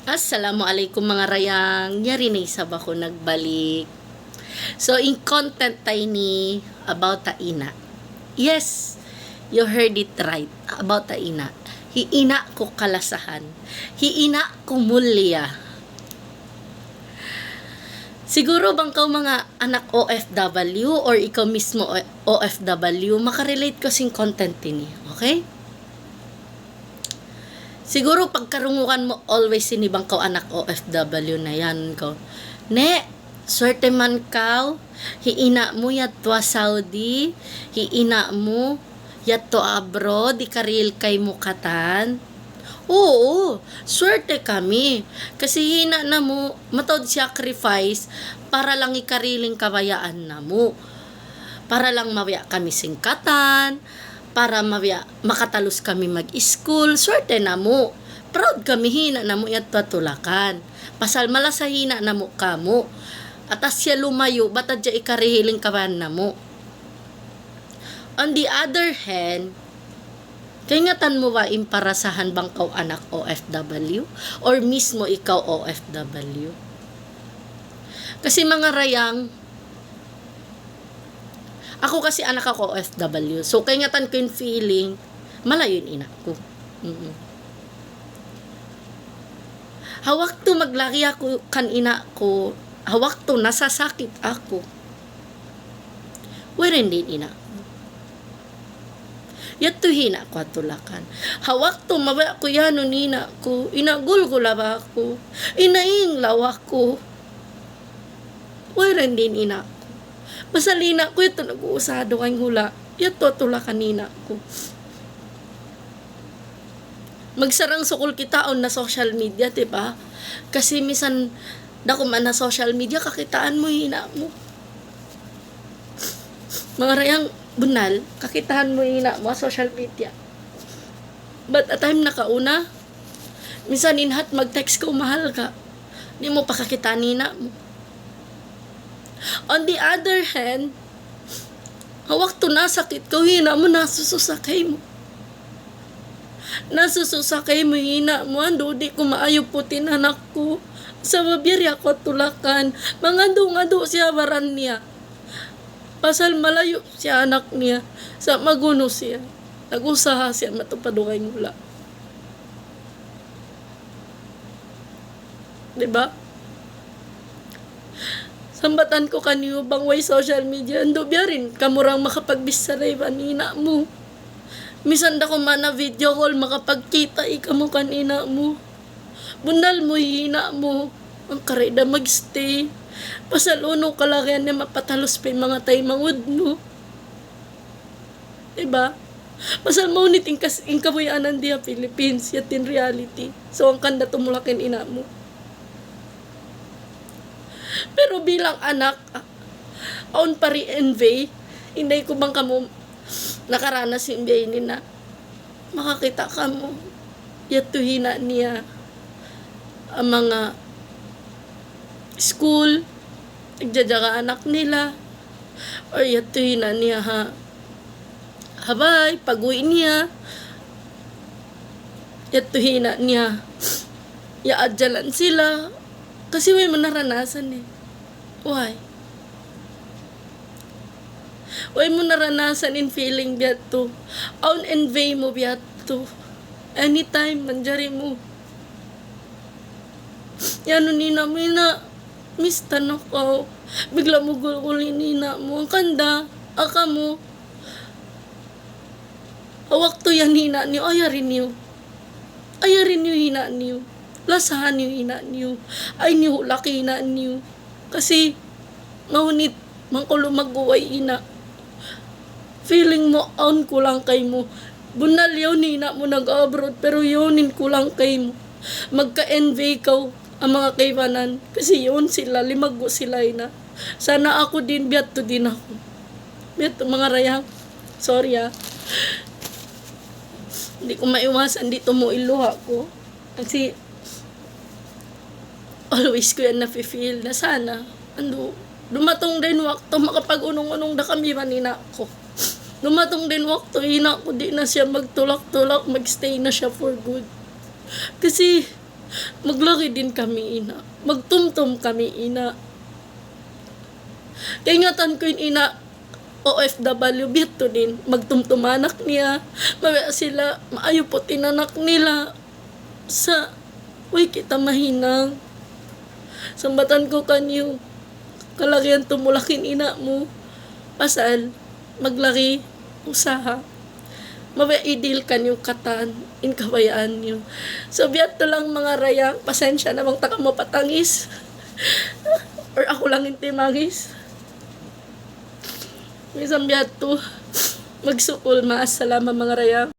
Assalamualaikum mga rayang, nyari na isab ako nagbalik. So, in content tayo ni about ta ina. Yes, you heard it right, about ta ina. Hiina ko kalasahan, hiina ko mulya. Siguro bang kau mga anak OFW or ikaw mismo OFW, makarelate ko sing content ini, okay? Siguro pagkarungukan mo always sinibang kau anak OFW na yan ko. Ne, swerte man kau, hiina mo yatwa Saudi, hiina mo yatto abroad, ikaril kay mukatan. Oo, swerte kami. Kasi hina na mo, matod sacrifice para lang ikariling kabayaan na mo. Para lang mawaya kami singkatan, para makatalos kami mag-school, swerte na mo. Proud kami hina na mo yat patulakan. Pasal malasa hina na mo kamo. Atas siya lumayo, batad siya ikarihiling kaban na mo. On the other hand, kingatan mo ba imparasahan bang kau anak OFW? Or mismo ikaw OFW? Kasi mga rayang, ako kasi anak ako OFW. So, kayangatan ko yung feeling, malayo yung ina ko. Hawak to maglaki ako kan ina ko. Hawak to nasasakit ako. Wherein din ina ko. Yato hina ko atulakan. Hawak to mabaya ko yan nina ko. Inagulgula ba ako. Inainglaw ako. Wherein din ina ko. Masalina ko ito nag-uusado kang hula. Yato tula kanina ko. Magsarang sukol kita on na social media, diba? Kasi misan dako man na social media, kakitaan mo, hina mo. Mga rayang bunal, kakitaan mo, hina mo, social media. But at time nakauna, minsan inhat mag-text ko, mahal ka. Di mo pakakitaan, hina mo. On the other hand, hawak to nasakit ko, hina mo, nasususakay mo. Nasususakay mo, hina mo, ando di ko maayo putin anak ko. Sa mabirya ko tulakan, mangando-ngando siya baran niya. Pasal malayo siya anak niya, sa maguno siya. Nag-usaha siya matupadungay mula. Diba? Sambatan ko kaniyo bang way social media, ando biya rin, kamurang makapagbisaray banina mo. Misan da ko man na video call, makapagkita ikamo kanina mo. Bunal mo, hina mo. Ang kareda magstay. Pasaluno kalagyan niya mapatalos pa yung mga tayo mangud mo. Diba? Pasal maunit in kabuyanan diya Philippines, yat in reality. So ang kanda tumulakin ina mo. Pero bilang anak, on pari envy, hindi ko bang kamo nakaranas yung biyayin na makakita ka mo, yatuhina niya ang mga school, nagdadyaga anak nila, or yatuhina niya habay, pag-uwi niya, yatuhina niya, yaadyalan sila, kasi may manaranasan eh. Why? Why mo naranasan in feeling biya to? On envy mo biya to? Anytime, manjari mo. Yan nina mo na, miss tanok ko. Bigla mo gulgulin nina mo. Ang kanda, aka mo. Hawak to yan hina niyo, ayarin niyo. Ayarin niyo hina niyo. Lasahan niyo hina niyo. Ay niyo, laki hina niyo. Kasi, maunit, mangkulo mag-uway ina. Feeling mo, on kulang kay mo. Bunal yun, hina mo nag-abroad, pero yunin kulang kay mo. Magka-envy ka ang mga kaibanan. Kasi yun sila, limago sila na. Sana ako din, biyato din ako. Biyato mga rayang. Sorry Hindi ko maiwasan dito mo iluha ko. Kasi, always ko yan nafe-feel na sana, dumatong din wakto, makapag-unong-unong na kami manina ko. Dumatong din wakto, hina ko di na siya magtulak-tulak, magstay na siya for good. Kasi, Maglaki din kami ina. Magtumtum kami ina. Kaya ingatan ko yung ina, OFW bito din. Magtumtumanak niya. Mabaya sila, maayo po tinanak nila. Sa, uy kita mahinang. Sambatan ko kanyo. Kalakihan tumulakin ina mo. Pasal, maglaki, usaha. Mabaya idil kan yung katan. Inkabayaan nyo. So, biyat lang mga rayang. Pasensya namang taka mo patangis. Or ako lang intimangis. Isang biyat to. Magsukol maas. Salamat mga rayang.